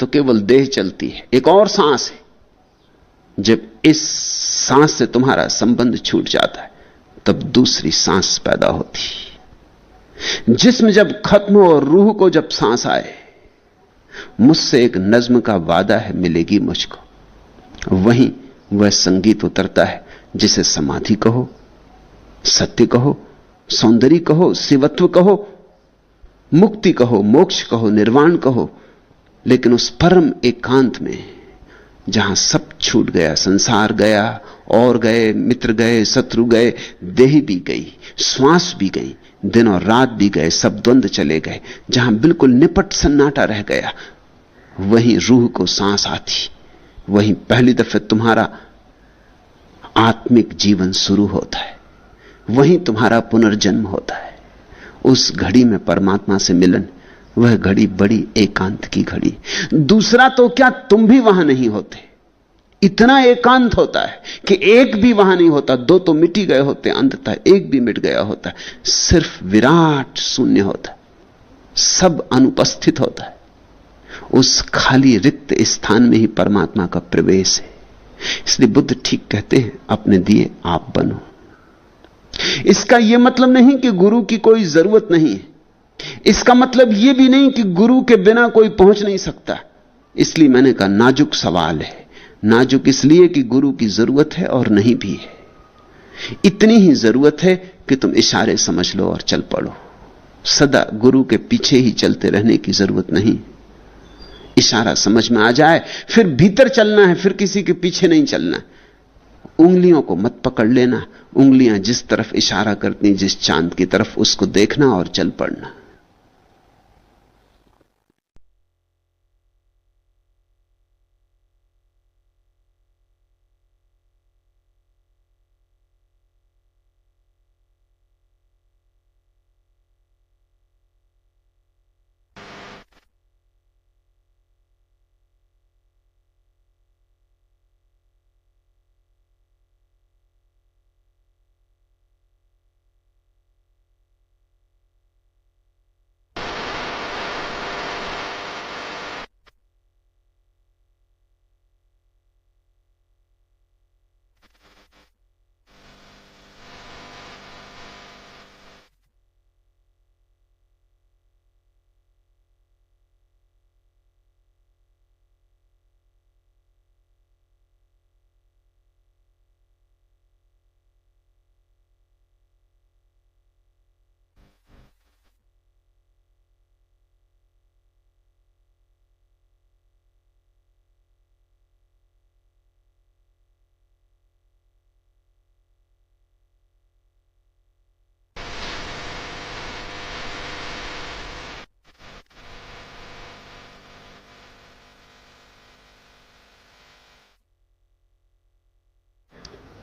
तो केवल देह चलती है, एक और सांस है। जब इस सांस से तुम्हारा संबंध छूट जाता है तब दूसरी सांस पैदा होती है। जिस्म जब खत्म हो और रूह को जब सांस आए, मुझसे एक नज्म का वादा है मिलेगी मुझको। वहीं वह संगीत उतरता है जिसे समाधि कहो, सत्य कहो, सौंदर्य कहो, शिवत्व कहो, मुक्ति कहो, मोक्ष कहो, निर्वाण कहो। लेकिन उस परम एकांत में जहां सब छूट गया, संसार गया, और गए, मित्र गए, शत्रु गए, देह भी गई, श्वास भी गई, दिन और रात भी गए, सब द्वंद चले गए, जहां बिल्कुल निपट सन्नाटा रह गया, वहीं रूह को सांस आती, वहीं पहली दफे तुम्हारा आत्मिक जीवन शुरू होता है, वहीं तुम्हारा पुनर्जन्म होता है। उस घड़ी में परमात्मा से मिलन, वह घड़ी बड़ी एकांत की घड़ी। दूसरा तो क्या, तुम भी वहां नहीं होते। इतना एकांत होता है कि एक भी वहां नहीं होता। दो तो मिट ही गए होते, अंततः एक भी मिट गया होता है। सिर्फ विराट शून्य होता है, सब अनुपस्थित होता है। उस खाली रिक्त स्थान में ही परमात्मा का प्रवेश है। इसलिए बुद्ध ठीक कहते हैं, अपने दिए आप बनो। इसका यह मतलब नहीं कि गुरु की कोई जरूरत नहीं है। इसका मतलब यह भी नहीं कि गुरु के बिना कोई पहुंच नहीं सकता। इसलिए मैंने कहा नाजुक सवाल है। नाजुक इसलिए कि गुरु की जरूरत है और नहीं भी है। इतनी ही जरूरत है कि तुम इशारे समझ लो और चल पड़ो। सदा गुरु के पीछे ही चलते रहने की जरूरत नहीं। इशारा समझ में आ जाए, फिर भीतर चलना है, फिर किसी के पीछे नहीं चलना। उंगलियों को मत पकड़ लेना। उंगलियां जिस तरफ इशारा करती, जिस चांद की तरफ, उसको देखना और चल पड़ना।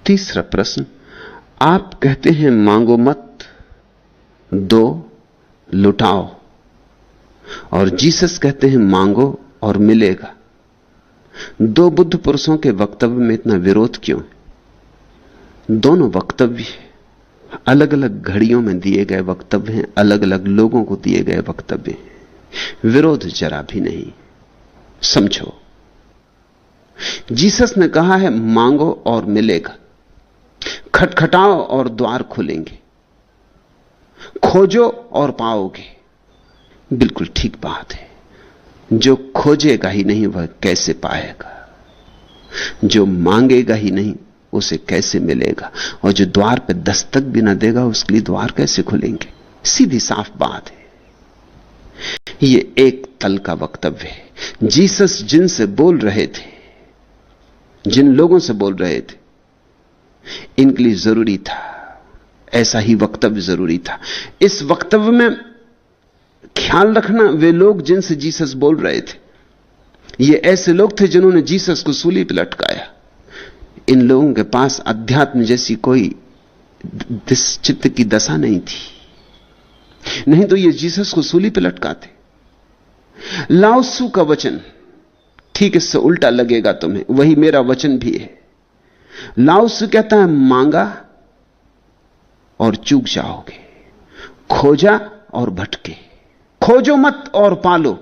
तीसरा प्रश्न, आप कहते हैं मांगो मत, दो लुटाओ, और जीसस कहते हैं मांगो और मिलेगा। दो बुद्ध पुरुषों के वक्तव्य में इतना विरोध क्यों है? दोनों वक्तव्य अलग अलग घड़ियों में दिए गए वक्तव्य हैं, अलग अलग लोगों को दिए गए वक्तव्य हैं। विरोध जरा भी नहीं। समझो, जीसस ने कहा है मांगो और मिलेगा, खटखटाओ और द्वार खुलेंगे, खोजो और पाओगे। बिल्कुल ठीक बात है। जो खोजेगा ही नहीं वह कैसे पाएगा? जो मांगेगा ही नहीं उसे कैसे मिलेगा? और जो द्वार पे दस्तक भी ना देगा उसके लिए द्वार कैसे खुलेंगे? सीधी साफ बात है। यह एक तल का वक्तव्य है। जीसस जिनसे बोल रहे थे, जिन लोगों से बोल रहे थे, इनके लिए जरूरी था, ऐसा ही वक्तव्य जरूरी था। इस वक्तव्य में ख्याल रखना, वे लोग जिनसे जीसस बोल रहे थे, ये ऐसे लोग थे जिन्होंने जीसस को सूली पर लटकाया। इन लोगों के पास अध्यात्म जैसी कोई चित्त की दशा नहीं थी, नहीं तो ये जीसस को सूली पर लटकाते। लाओ त्सु का वचन ठीक इससे उल्टा लगेगा तुम्हें, वही मेरा वचन भी है। लाओ त्सु कहता है मांगा और चूक जाओगे, खोजा और भटके, खोजो मत और पालो।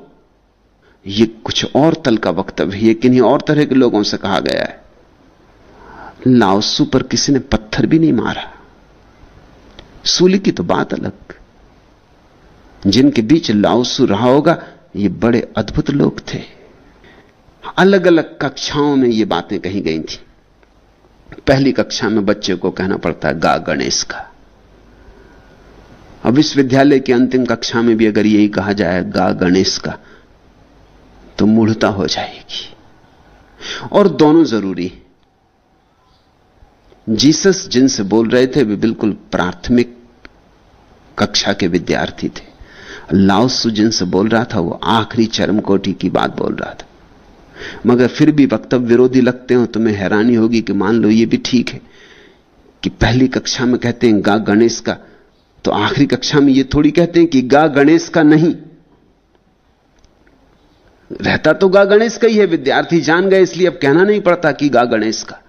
ये कुछ और तल का वक्तव्य है, ये किन्हीं और तरह के लोगों से कहा गया है। लाओत्सु पर किसी ने पत्थर भी नहीं मारा। सूली की तो बात अलग। जिनके बीच लाओत्सु रहा होगा ये बड़े अद्भुत लोग थे। अलग अलग कक्षाओं में ये बातें कही गई थी। पहली कक्षा में बच्चे को कहना पड़ता है गा गणेश का। अब विश्वविद्यालय की अंतिम कक्षा में भी अगर यही कहा जाए गा गणेश का तो मूढ़ता हो जाएगी। और दोनों जरूरी। जीसस जिनसे बोल रहे थे वे बिल्कुल प्राथमिक कक्षा के विद्यार्थी थे। लाओत्सु जिनसे बोल रहा था वो आखिरी चरम कोटि की बात बोल रहा था। मगर फिर भी वक्तव्य विरोधी लगते हो। तुम्हें हैरानी होगी कि मान लो ये भी ठीक है कि पहली कक्षा में कहते हैं गा गणेश का, तो आखिरी कक्षा में ये थोड़ी कहते हैं कि गा गणेश का नहीं। रहता तो गा गणेश का ही है, विद्यार्थी जान गए इसलिए अब कहना नहीं पड़ता कि गा गणेश का।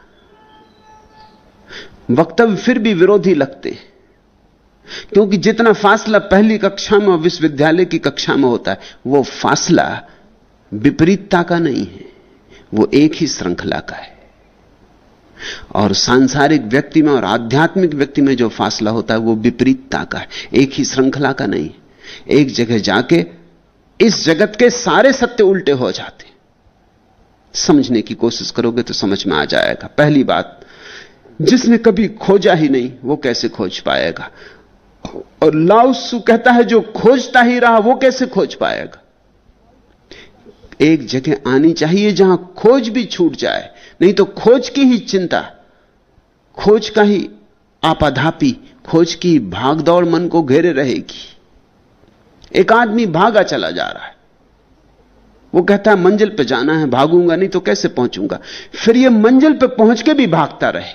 वक्तव्य फिर भी विरोधी लगते हैं, क्योंकि जितना फासला पहली कक्षा में और विश्वविद्यालय की कक्षा में होता है वो फासला विपरीतता का नहीं है, वो एक ही श्रृंखला का है। और सांसारिक व्यक्ति में और आध्यात्मिक व्यक्ति में जो फासला होता है वो विपरीतता का है, एक ही श्रृंखला का नहीं। एक जगह जाके इस जगत के सारे सत्य उल्टे हो जाते। समझने की कोशिश करोगे तो समझ में आ जाएगा। पहली बात, जिसने कभी खोजा ही नहीं वो कैसे खोज पाएगा? और लाओत्सु कहता है जो खोजता ही रहा वो कैसे खोज पाएगा? एक जगह आनी चाहिए जहां खोज भी छूट जाए, नहीं तो खोज की ही चिंता, खोज का ही आपाधापी, खोज की भागदौड़ मन को घेरे रहेगी। एक आदमी भागा चला जा रहा है, वो कहता है मंजिल पे जाना है, भागूंगा नहीं तो कैसे पहुंचूंगा। फिर ये मंजिल पे पहुंच के भी भागता रहे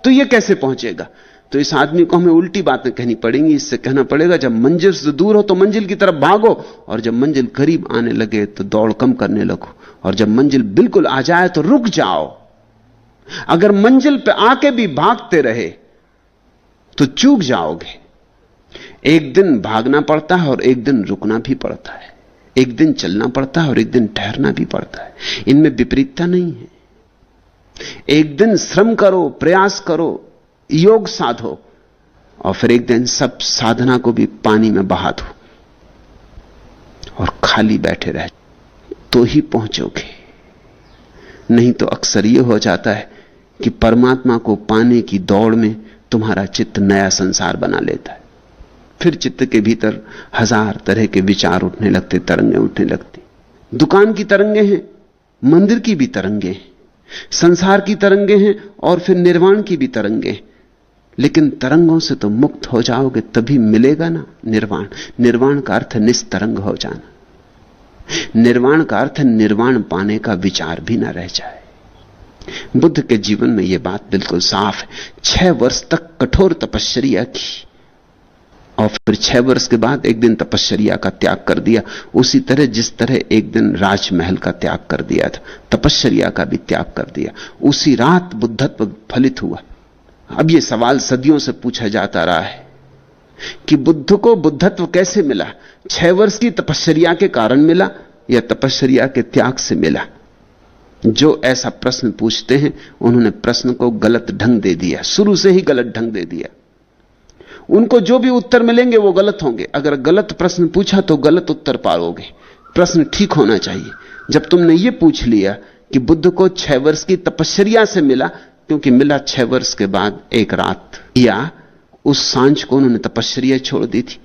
तो ये कैसे पहुंचेगा? तो इस आदमी को हमें उल्टी बातें कहनी पड़ेंगी। इससे कहना पड़ेगा जब मंजिल से दूर हो तो मंजिल की तरफ भागो, और जब मंजिल करीब आने लगे तो दौड़ कम करने लगो, और जब मंजिल बिल्कुल आ जाए तो रुक जाओ। अगर मंजिल पे आके भी भागते रहे तो चूक जाओगे। एक दिन भागना पड़ता है और एक दिन रुकना भी पड़ता है, एक दिन चलना पड़ता है और एक दिन ठहरना भी पड़ता है। इनमें विपरीतता नहीं है। एक दिन श्रम करो, प्रयास करो, योग साधो, और फिर एक दिन सब साधना को भी पानी में बहा दो और खाली बैठे रह तो ही पहुंचोगे। नहीं तो अक्सर यह हो जाता है कि परमात्मा को पाने की दौड़ में तुम्हारा चित्त नया संसार बना लेता है। फिर चित्त के भीतर हजार तरह के विचार उठने लगते, तरंगें उठने लगती। दुकान की तरंगें हैं, मंदिर की भी तरंगें हैं, संसार की तरंगें हैं और फिर निर्वाण की भी तरंगें। लेकिन तरंगों से तो मुक्त हो जाओगे तभी मिलेगा ना निर्वाण। निर्वाण का अर्थ निस्तरंग हो जाना। निर्वाण का अर्थ निर्वाण पाने का विचार भी ना रह जाए। बुद्ध के जीवन में यह बात बिल्कुल साफ है। 6 वर्ष तक कठोर तपश्चर्या की और फिर 6 वर्ष के बाद एक दिन तपश्चर्या का त्याग कर दिया। उसी तरह जिस तरह एक दिन राजमहल का त्याग कर दिया था, तपश्चर्या का भी त्याग कर दिया। उसी रात बुद्धत्व फलित हुआ। अब यह सवाल सदियों से पूछा जाता रहा है कि बुद्ध को बुद्धत्व कैसे मिला? 6 वर्ष की तपश्चर्या के कारण मिला या तपश्चर्या के त्याग से मिला? जो ऐसा प्रश्न पूछते हैं उन्होंने प्रश्न को गलत ढंग दे दिया, शुरू से ही गलत ढंग दे दिया। उनको जो भी उत्तर मिलेंगे वो गलत होंगे। अगर गलत प्रश्न पूछा तो गलत उत्तर पाओगे। प्रश्न ठीक होना चाहिए। जब तुमने ये पूछ लिया कि बुद्ध को 6 वर्ष की तपश्चर्या से मिला, क्योंकि मिला 6 वर्ष के बाद एक रात, या उस सांझ को उन्होंने तपश्चर्या छोड़ दी थी।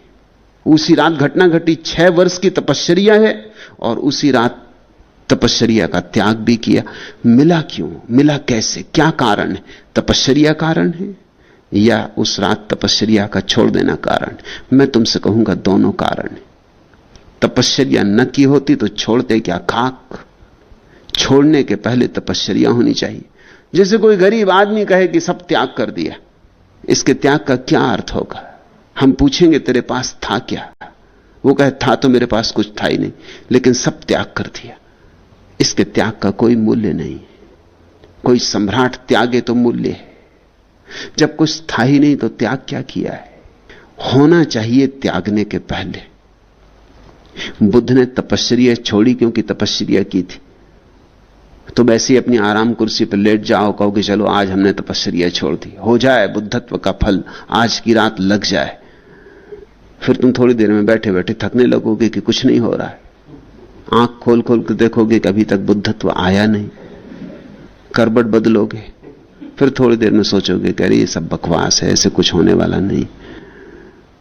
उसी रात घटना घटी, 6 वर्ष की तपश्चर्या है और उसी रात तपश्चर्या का त्याग भी किया। मिला क्यों? मिला कैसे? क्या कारण है? तपश्चर्या कारण है या उस रात तपश्चर्या का छोड़ देना कारण? मैं तुमसे कहूंगा दोनों कारण है। तपश्चर्या न की होती तो छोड़ते क्या खाक? छोड़ने के पहले तपश्चर्या होनी चाहिए। जैसे कोई गरीब आदमी कहे कि सब त्याग कर दिया, इसके त्याग का क्या अर्थ होगा? हम पूछेंगे तेरे पास था क्या? वो कहे था तो मेरे पास कुछ था ही नहीं, लेकिन सब त्याग कर दिया। इसके त्याग का कोई मूल्य नहीं। कोई सम्राट त्यागे तो मूल्य है। जब कुछ था ही नहीं तो त्याग क्या किया है? होना चाहिए त्यागने के पहले। बुद्ध ने तपस्या छोड़ी क्योंकि तपस्या की थी। तो वैसे ही अपनी आराम कुर्सी पर लेट जाओ, कहो कि चलो आज हमने तपस्या छोड़ दी, हो जाए बुद्धत्व का फल, आज की रात लग जाए। फिर तुम थोड़ी देर में बैठे बैठे थकने लगोगे कि कुछ नहीं हो रहा है। आंख खोल खोल के देखोगे कि अभी तक बुद्धत्व आया नहीं, करबट बदलोगे, फिर थोड़ी देर में सोचोगे कि अरे ये सब बकवास है, ऐसे कुछ होने वाला नहीं,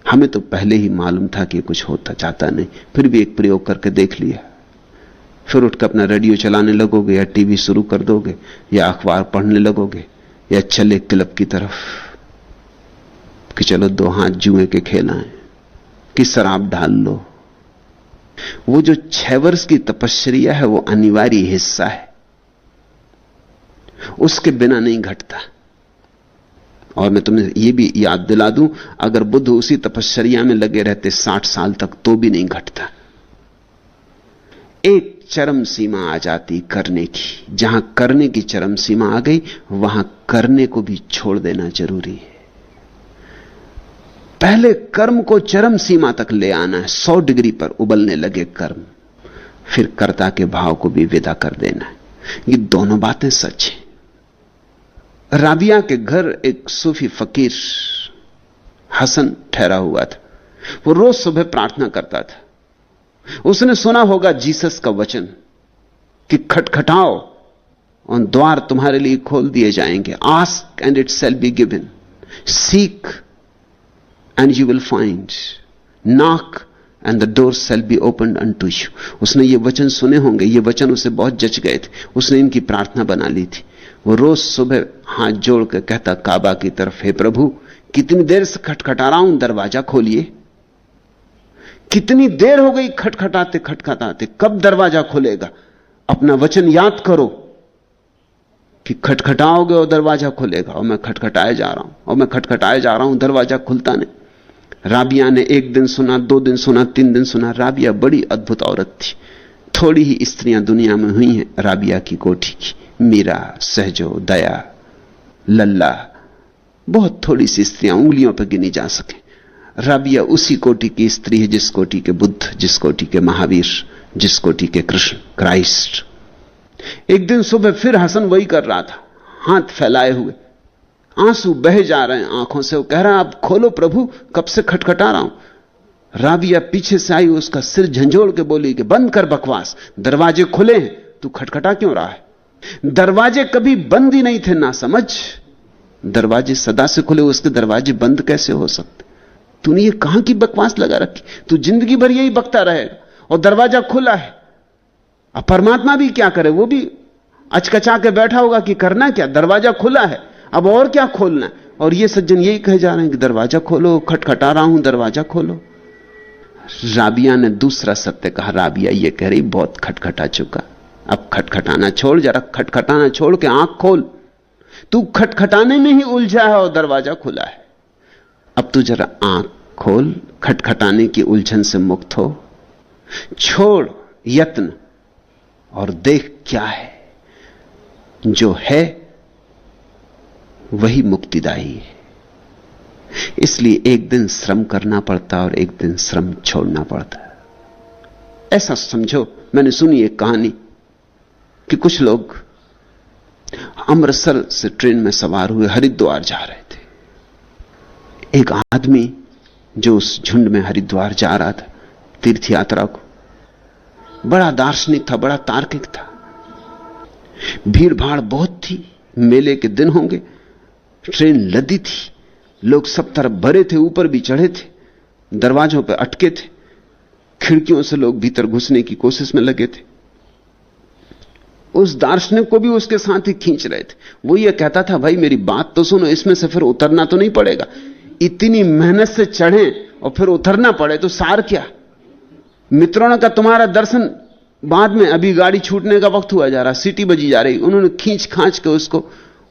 हमें तो पहले ही मालूम था कि कुछ होता चाहता नहीं, फिर भी एक प्रयोग करके देख लिया। फिर उठकर अपना रेडियो चलाने लगोगे या टीवी शुरू कर दोगे या अखबार पढ़ने लगोगे या चले क्लब की तरफ कि चलो 2 हाथ जुए के खेलाएं कि शराब ढाल लो। वो जो 6 वर्ष की तपस्या है वो अनिवार्य हिस्सा है, उसके बिना नहीं घटता। और मैं तुम्हें यह भी याद दिला दूं, अगर बुद्ध उसी तपस्या में लगे रहते 60 साल तक तो भी नहीं घटता। एक चरम सीमा आ जाती करने की, जहां करने की चरम सीमा आ गई वहां करने को भी छोड़ देना जरूरी है। पहले कर्म को चरम सीमा तक ले आना है, 100 डिग्री पर उबलने लगे कर्म, फिर कर्ता के भाव को भी विदा कर देना है। ये दोनों बातें सच हैं। राबिया के घर एक सूफी फकीर हसन ठहरा हुआ था। वो रोज सुबह प्रार्थना करता था। उसने सुना होगा जीसस का वचन कि खटखटाओ और द्वार तुम्हारे लिए खोल दिए जाएंगे। Ask and it shall be given, seek and you will find, knock and the door shall be opened unto you. उसने ये वचन सुने होंगे, ये वचन उसे बहुत जच गए थे, उसने इनकी प्रार्थना बना ली थी। वो रोज सुबह हाथ जोड़ के कहता काबा की तरफ, हे प्रभु कितनी देर से खटखटा रहा हूं, दरवाजा खोलिए। कितनी देर हो गई खटखटाते खटखटाते, कब दरवाजा खुलेगा? अपना वचन याद करो कि खटखटाओगे और दरवाजा खुलेगा। और मैं खटखटाए जा रहा हूं और मैं खटखटाए जा रहा हूं, दरवाजा खुलता नहीं। राबिया ने 1 दिन सुना, 2 दिन सुना, 3 दिन सुना। राबिया बड़ी अद्भुत औरत थी। थोड़ी ही स्त्रियां दुनिया में हुई हैं राबिया की कोटि की। मीरा, सहजो, दया, लल्ला, बहुत थोड़ी सी स्त्रियां उंगलियों पर गिनी जा सके। राबिया उसी कोटि की स्त्री है जिस कोटि के बुद्ध, जिस कोटि के महावीर, जिस कोटि के कृष्ण, क्राइस्ट। एक दिन सुबह फिर हसन वही कर रहा था, हाथ फैलाए हुए, आंसू बह जा रहे हैं आंखों से। वो कह रहा है आप खोलो प्रभु, कब से खटखटा रहा हूं। राबिया पीछे से आई, उसका सिर झंझोड़ के बोली कि बंद कर बकवास, दरवाजे खुले हैं, तू खटखटा क्यों रहा है? दरवाजे कभी बंद ही नहीं थे, ना समझ। दरवाजे सदा से खुले, उसके दरवाजे बंद कैसे हो सकते? तूने ये कहां की बकवास लगा रखी? तू जिंदगी भर यही बकता रहेगा और दरवाजा खुला है। अब परमात्मा भी क्या करे, वो भी अचकचा के बैठा होगा कि करना क्या, दरवाजा खुला है, अब और क्या खोलना है। और ये सज्जन यही कहे जा रहे हैं कि दरवाजा खोलो, खटखटा रहा हूं, दरवाजा खोलो। राबिया ने दूसरा सत्य कहा, राबिया ये कह रही बहुत खटखटा चुका, अब खटखटाना छोड़, जरा खटखटाना छोड़ के आंख खोल। तू खटखटाने में ही उलझा है और दरवाजा खुला है। अब तू जरा आंख खोल, खटखटाने की उलझन से मुक्त हो, छोड़ यत्न और देख क्या है। जो है वही मुक्तिदायी है। इसलिए एक दिन श्रम करना पड़ता और एक दिन श्रम छोड़ना पड़ता। ऐसा समझो, मैंने सुनी एक कहानी कि कुछ लोग अमृतसर से ट्रेन में सवार हुए, हरिद्वार जा रहे थे। एक आदमी जो उस झुंड में हरिद्वार जा रहा था तीर्थ यात्रा को, बड़ा दार्शनिक था, बड़ा तार्किक था। भीड़ भाड़ बहुत थी, मेले के दिन होंगे, ट्रेन लदी थी, लोग सब तरफ भरे थे, ऊपर भी चढ़े थे, दरवाजों पर अटके थे, खिड़कियों से लोग भीतर घुसने की कोशिश में लगे थे। उस दार्शनिक को भी उसके साथ ही खींच रहे थे। वो ये कहता था, भाई मेरी बात तो सुनो, इसमें से फिर उतरना तो नहीं पड़ेगा। इतनी मेहनत से चढ़े और फिर उतरना पड़े तो सार क्या? मित्रों ने कहा तुम्हारा दर्शन बाद में, अभी गाड़ी छूटने का वक्त हुआ जा रहा, सीटी बजी जा रही। उन्होंने खींच खांच के उसको,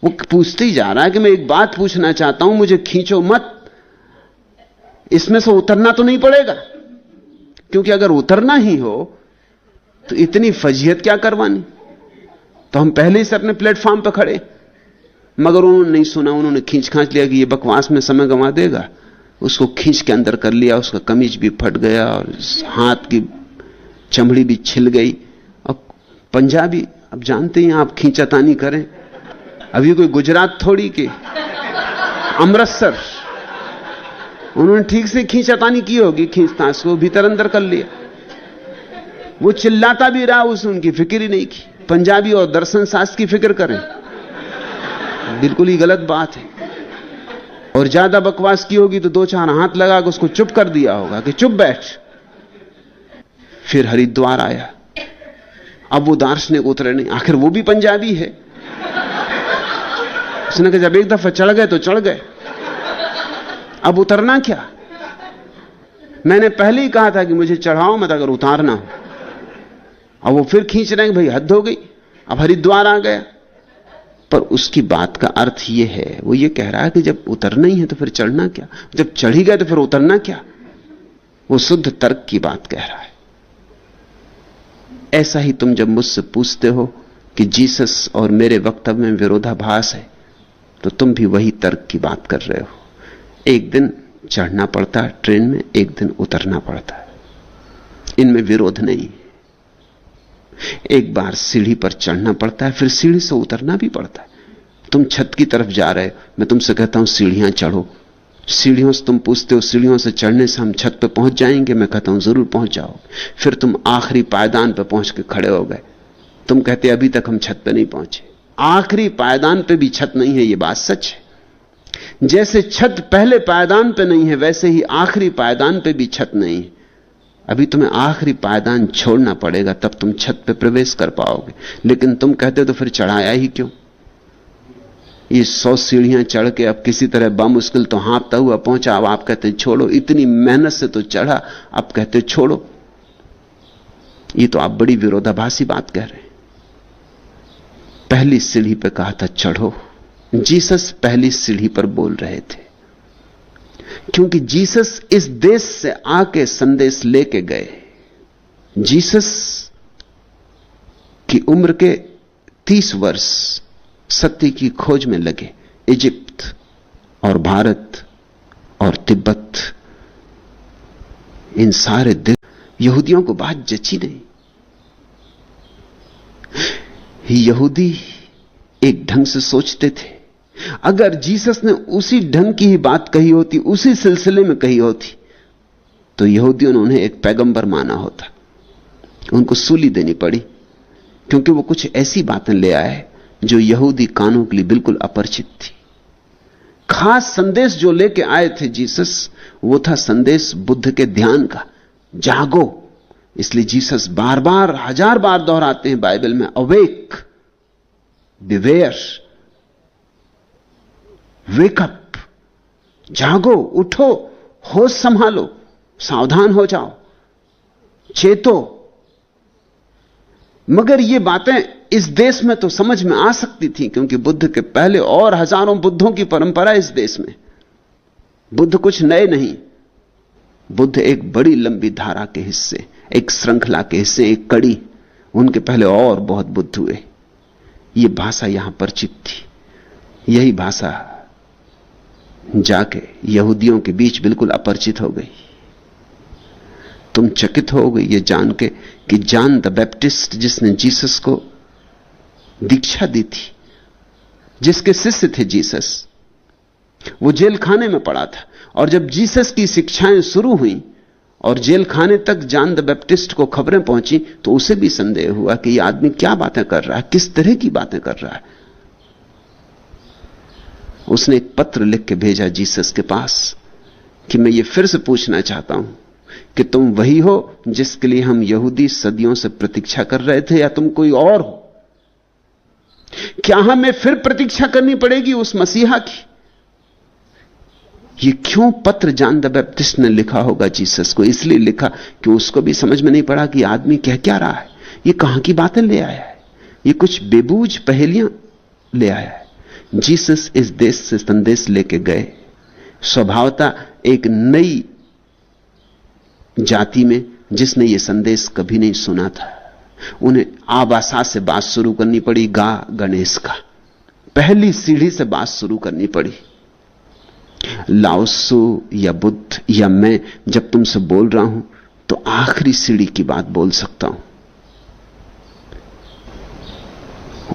वो पूछते ही जा रहा है कि मैं एक बात पूछना चाहता हूं, मुझे खींचो मत, इसमें से उतरना तो नहीं पड़ेगा? क्योंकि अगर उतरना ही हो तो इतनी फजीहत क्या करवानी। तो हम पहले ही से अपने प्लेटफॉर्म पर खड़े। मगर उन्होंने नहीं सुना, उन्होंने खींच खांच लिया कि ये बकवास में समय गंवा देगा। उसको खींच के अंदर कर लिया, उसका कमीज भी फट गया और हाथ की चमड़ी भी छिल गई। अब पंजाबी, अब जानते हैं आप, खींचातानी करें, अभी कोई गुजरात थोड़ी के अमृतसर, उन्होंने ठीक से खींचातानी की होगी, खींचतास को भीतर अंदर कर लिया। वो चिल्लाता भी रहा, उसने उनकी फिक्र ही नहीं की। पंजाबी और दर्शन शास्त्र की फिक्र करें, बिल्कुल ही गलत बात है। और ज्यादा बकवास की होगी तो 2-4 हाथ लगा के उसको चुप कर दिया होगा कि चुप बैठ। फिर हरिद्वार आया। अब वो दार्शनिक उतरे नहीं, आखिर वो भी पंजाबी है। उसने कहा जब एक दफा चढ़ गए तो चढ़ गए, अब उतरना क्या। मैंने पहले ही कहा था कि मुझे चढ़ाओ मत अगर उतारना हो। अब वो फिर खींच रहे हैं, भाई हद हो गई, अब हरिद्वार आ गया। पर उसकी बात का अर्थ ये है, वो ये कह रहा है कि जब उतरना ही है तो फिर चढ़ना क्या, जब चढ़ ही गए तो फिर उतरना क्या। वो शुद्ध तर्क की बात कह रहा है। ऐसा ही तुम जब मुझसे पूछते हो कि जीसस और मेरे वक्तव्य में विरोधाभास है, तो तुम भी वही तर्क की बात कर रहे हो। एक दिन चढ़ना पड़ता है ट्रेन में, एक दिन उतरना पड़ता है, इनमें विरोध नहीं। एक बार सीढ़ी पर चढ़ना पड़ता है, फिर सीढ़ी से उतरना भी पड़ता है। तुम छत की तरफ जा रहे हो, मैं तुमसे कहता हूं सीढ़ियां चढ़ो। सीढ़ियों से तुम पूछते हो सीढ़ियों से चढ़ने से हम छत पे पहुंच जाएंगे, मैं कहता हूं जरूर पहुंच जाओ। फिर तुम आखिरी पायदान पे पहुंच के खड़े हो गए, तुम कहते अभी तक हम छत पे नहीं पहुंचे। आखिरी पायदान पे भी छत नहीं है, यह बात सच है। जैसे छत पहले पायदान पे नहीं है, वैसे ही आखिरी पायदान पे भी छत नहीं है। अभी तुम्हें आखिरी पायदान छोड़ना पड़ेगा, तब तुम छत पे प्रवेश कर पाओगे। लेकिन तुम कहते तो फिर चढ़ाया ही क्यों। ये 100 सीढ़ियां चढ़ के अब किसी तरह बामुश्किल तो हाँफता हुआ पहुंचा, अब आप कहते छोड़ो। इतनी मेहनत से तो चढ़ा, अब कहते छोड़ो। ये तो आप बड़ी विरोधाभासी बात कह रहे हैं। पहली सीढ़ी पे कहा था चढ़ो। जीसस पहली सीढ़ी पर बोल रहे थे, क्योंकि जीसस इस देश से आके संदेश लेके गए। जीसस की उम्र के 30 वर्ष सत्य की खोज में लगे। इजिप्त और भारत और तिब्बत, इन सारे देश यहूदियों को बात जची नहीं। यहूदी एक ढंग से सोचते थे। अगर जीसस ने उसी ढंग की ही बात कही होती, उसी सिलसिले में कही होती, तो यहूदियों ने उन्हें एक पैगंबर माना होता। उनको सूली देनी पड़ी, क्योंकि वो कुछ ऐसी बातें ले आए जो यहूदी कानों के लिए बिल्कुल अपरिचित थी। खास संदेश जो लेके आए थे जीसस, वो था संदेश बुद्ध के ध्यान का, जागो। इसलिए जीसस बार बार 1000 बार दोहराते हैं बाइबल में, अवेक, बिवेयर, वेकअप, जागो, उठो, होश संभालो, सावधान हो जाओ, चेतो। मगर ये बातें इस देश में तो समझ में आ सकती थी, क्योंकि बुद्ध के पहले और हजारों बुद्धों की परंपरा इस देश में। बुद्ध कुछ नए नहीं, बुद्ध एक बड़ी लंबी धारा के हिस्से, एक श्रृंखला के हिस्से, एक कड़ी। उनके पहले और बहुत बुद्ध हुए। ये भाषा यहां परिचित थी। यही भाषा जाके यहूदियों के बीच बिल्कुल अपरिचित हो गई। तुम चकित हो गई ये जान के कि जॉन द बैप्टिस्ट, जिसने जीसस को दीक्षा दी थी, जिसके शिष्य थे जीसस, वो जेल खाने में पड़ा था। और जब जीसस की शिक्षाएं शुरू हुई और जेल खाने तक जॉन द बैप्टिस्ट को खबरें पहुंची, तो उसे भी संदेह हुआ कि यह आदमी क्या बातें कर रहा है, किस तरह की बातें कर रहा है। उसने एक पत्र लिख के भेजा जीसस के पास कि मैं ये फिर से पूछना चाहता हूं कि तुम वही हो जिसके लिए हम यहूदी सदियों से प्रतीक्षा कर रहे थे, या तुम कोई और हो? क्या हमें फिर प्रतीक्षा करनी पड़ेगी उस मसीहा की? ये क्यों पत्र जॉन द बैप्टिस्ट ने लिखा होगा जीसस को? इसलिए लिखा कि उसको भी समझ में नहीं पड़ा कि आदमी कह क्या रहा है, ये कहां की बातें ले आया है, ये कुछ बेबूझ पहेलियां ले आया है। जीसस इस देश से संदेश लेके गए, स्वभावतः एक नई जाति में जिसने ये संदेश कभी नहीं सुना था। उन्हें आबासा से बात शुरू करनी पड़ी, गा गणेश का। पहली सीढ़ी से बात शुरू करनी पड़ी। लाओसु या बुद्ध या मैं जब तुमसे बोल रहा हूं तो आखिरी सीढ़ी की बात बोल सकता हूं।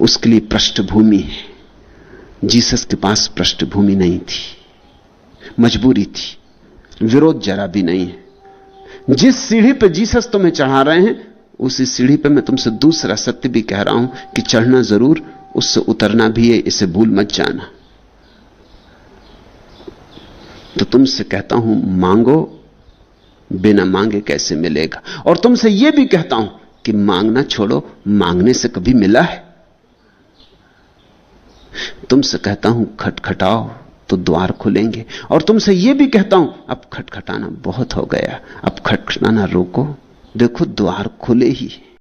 उसके लिए पृष्ठभूमि है। जीसस के पास पृष्ठभूमि नहीं थी, मजबूरी थी, विरोध जरा भी नहीं है। जिस सीढ़ी पे जीसस तुम्हें चढ़ा रहे हैं, उसी सीढ़ी पे मैं तुमसे दूसरा सत्य भी कह रहा हूं कि चढ़ना जरूर, उससे उतरना भी है, इसे भूल मत जाना। तो तुमसे कहता हूं, मांगो, बिना मांगे कैसे मिलेगा। और तुमसे यह भी कहता हूं कि मांगना छोड़ो, मांगने से कभी मिला है। तुमसे कहता हूं, खटखटाओ तो द्वार खुलेंगे। और तुमसे यह भी कहता हूं, अब खटखटाना बहुत हो गया, अब खटखटाना रोको, देखो द्वार खुले ही।